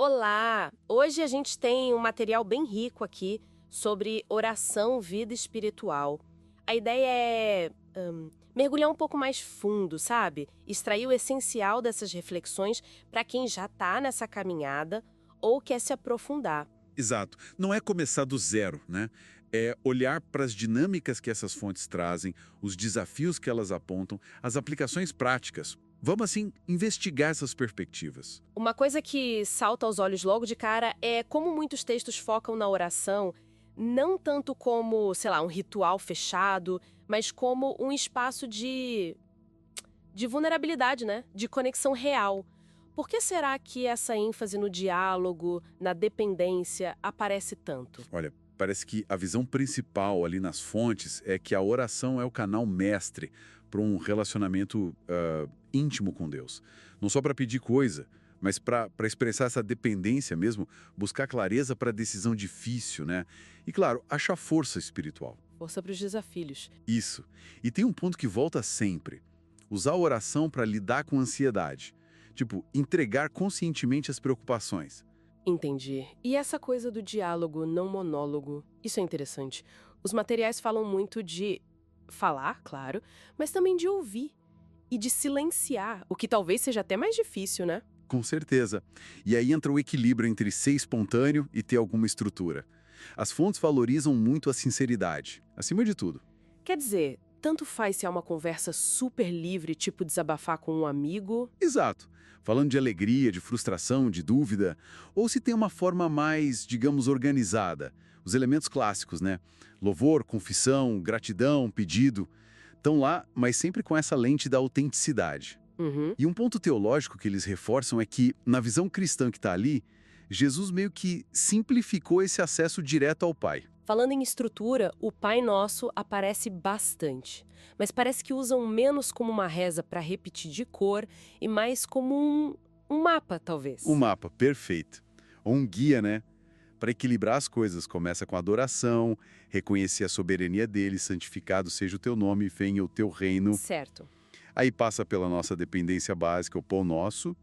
Olá! Hoje a gente tem um material bem rico aqui sobre oração, vida espiritual. A ideia é mergulhar um pouco mais fundo, sabe? Extrair o essencial dessas reflexões para quem já está nessa caminhada ou quer se aprofundar. Exato. Não é começar do zero, né? É olhar para as dinâmicas que essas fontes trazem, os desafios que elas apontam, as aplicações práticas. Vamos, assim, investigar essas perspectivas. Uma coisa que salta aos olhos logo de cara é como muitos textos focam na oração, não tanto como, sei lá, um ritual fechado, mas como um espaço de vulnerabilidade, né? De conexão real. Por que será que essa ênfase no diálogo, na dependência, aparece tanto? Olha, parece que a visão principal ali nas fontes é que a oração é o canal mestre para um relacionamento íntimo com Deus. Não só para pedir coisa, mas para expressar essa dependência mesmo, buscar clareza para decisão difícil, né? E, claro, achar força espiritual. Força para os desafios. Isso. E tem um ponto que volta sempre. Usar a oração para lidar com ansiedade. Tipo, entregar conscientemente as preocupações. Entendi. E essa coisa do diálogo, não monólogo, isso é interessante. Os materiais falam muito de falar, claro, mas também de ouvir e de silenciar, o que talvez seja até mais difícil, né? Com certeza. E aí entra o equilíbrio entre ser espontâneo e ter alguma estrutura. As fontes valorizam muito a sinceridade, acima de tudo. Quer dizer, tanto faz se é uma conversa super livre, tipo desabafar com um amigo. Exato. Falando de alegria, de frustração, de dúvida, ou se tem uma forma mais, digamos, organizada. Os elementos clássicos, né? Louvor, confissão, gratidão, pedido. Estão lá, mas sempre com essa lente da autenticidade. Uhum. E um ponto teológico que eles reforçam é que, na visão cristã que está ali, Jesus meio que simplificou esse acesso direto ao Pai. Falando em estrutura, o Pai Nosso aparece bastante, mas parece que usam menos como uma reza para repetir de cor e mais como um mapa, O talvez. mapa, perfeito. Ou um guia, né? Para equilibrar as coisas, começa com adoração, reconhecer a soberania dele, santificado seja o teu nome, venha o teu reino. Certo. Aí passa pela nossa dependência básica, o pão nosso.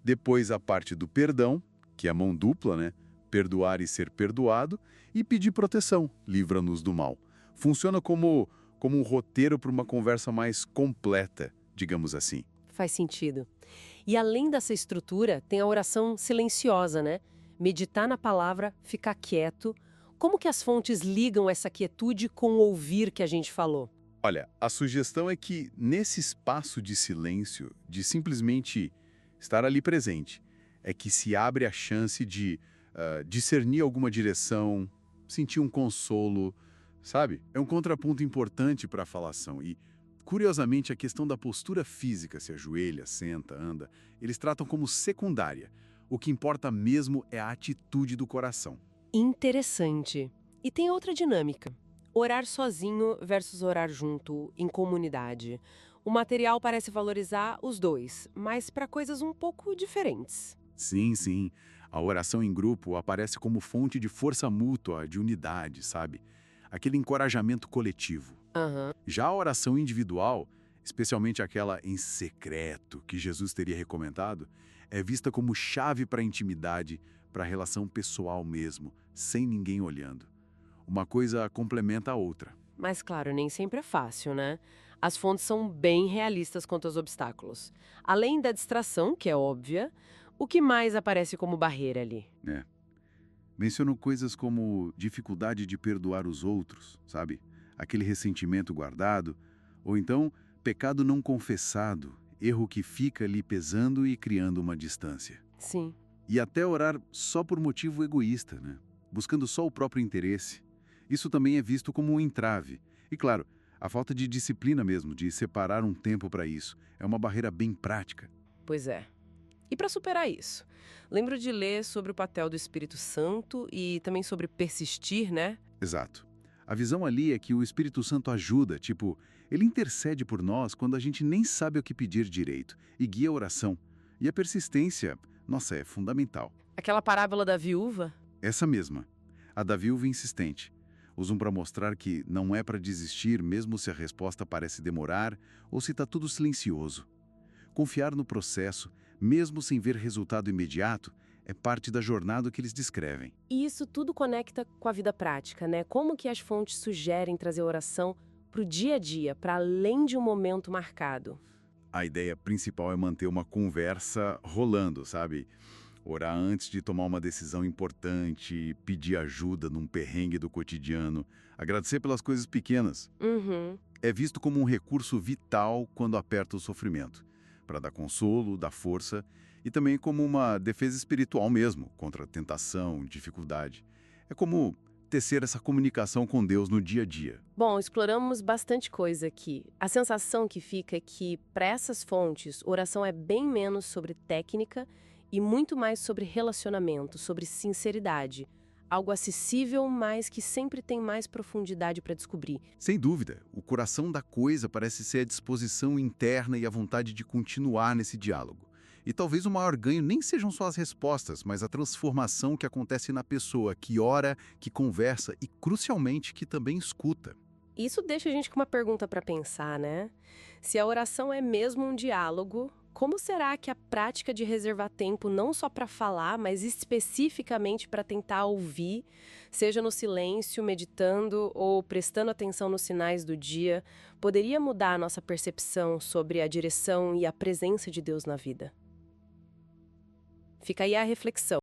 Depois a parte do perdão, que é a mão dupla, né? Perdoar e ser perdoado. E pedir proteção, livra-nos do mal. Funciona como um roteiro para uma conversa mais completa, digamos assim. Faz sentido. E além dessa estrutura, tem a oração silenciosa, né? Meditar na palavra, ficar quieto. Como que as fontes ligam essa quietude com o ouvir que a gente falou? Olha, a sugestão é que nesse espaço de silêncio, de simplesmente estar ali presente, é que se abre a chance de discernir alguma direção, sentir um consolo, sabe? É um contraponto importante para a falação. E, curiosamente, a questão da postura física, se ajoelha, senta, anda, eles tratam como secundária. O que importa mesmo é a atitude do coração. Interessante. E tem outra dinâmica. Orar sozinho versus orar junto, em comunidade. O material parece valorizar os dois, mas para coisas um pouco diferentes. Sim, sim. A oração em grupo aparece como fonte de força mútua, de unidade, sabe? Aquele encorajamento coletivo. Aham. Já a oração individual, especialmente aquela em secreto que Jesus teria recomendado, é vista como chave para a intimidade, para a relação pessoal mesmo, sem ninguém olhando. Uma coisa complementa a outra. Mas claro, nem sempre é fácil, né? As fontes são bem realistas quanto aos obstáculos. Além da distração, que é óbvia, o que mais aparece como barreira ali? Né? Mencionam coisas como dificuldade de perdoar os outros, sabe? Aquele ressentimento guardado, ou então pecado não confessado, erro que fica ali pesando e criando uma distância. Sim. E até orar só por motivo egoísta, né? Buscando só o próprio interesse. Isso também é visto como um entrave. E claro, a falta de disciplina mesmo, de separar um tempo para isso, é uma barreira bem prática. Pois é. E para superar isso? Lembro de ler sobre o papel do Espírito Santo e também sobre persistir, né? Exato. A visão ali é que o Espírito Santo ajuda, tipo, ele intercede por nós quando a gente nem sabe o que pedir direito e guia a oração. E a persistência, nossa, é fundamental. Aquela parábola da viúva? Essa mesma, a da viúva insistente. Usam para mostrar que não é para desistir mesmo se a resposta parece demorar ou se está tudo silencioso. Confiar no processo, mesmo sem ver resultado imediato, é parte da jornada que eles descrevem. E isso tudo conecta com a vida prática, né? Como que as fontes sugerem trazer oração para o dia a dia, para além de um momento marcado? A ideia principal é manter uma conversa rolando, sabe? Orar antes de tomar uma decisão importante, pedir ajuda num perrengue do cotidiano, agradecer pelas coisas pequenas. Uhum. É visto como um recurso vital quando aperta o sofrimento, para dar consolo, dar força e também como uma defesa espiritual mesmo, contra a tentação, dificuldade. É como tecer essa comunicação com Deus no dia a dia. Bom, exploramos bastante coisa aqui. A sensação que fica é que, para essas fontes, oração é bem menos sobre técnica e muito mais sobre relacionamento, sobre sinceridade. Algo acessível, mas que sempre tem mais profundidade para descobrir. Sem dúvida, o coração da coisa parece ser a disposição interna e a vontade de continuar nesse diálogo. E talvez o maior ganho nem sejam só as respostas, mas a transformação que acontece na pessoa que ora, que conversa e, crucialmente, que também escuta. Isso deixa a gente com uma pergunta para pensar, né? Se a oração é mesmo um diálogo, como será que a prática de reservar tempo não só para falar, mas especificamente para tentar ouvir, seja no silêncio, meditando ou prestando atenção nos sinais do dia, poderia mudar a nossa percepção sobre a direção e a presença de Deus na vida? Fica aí a reflexão.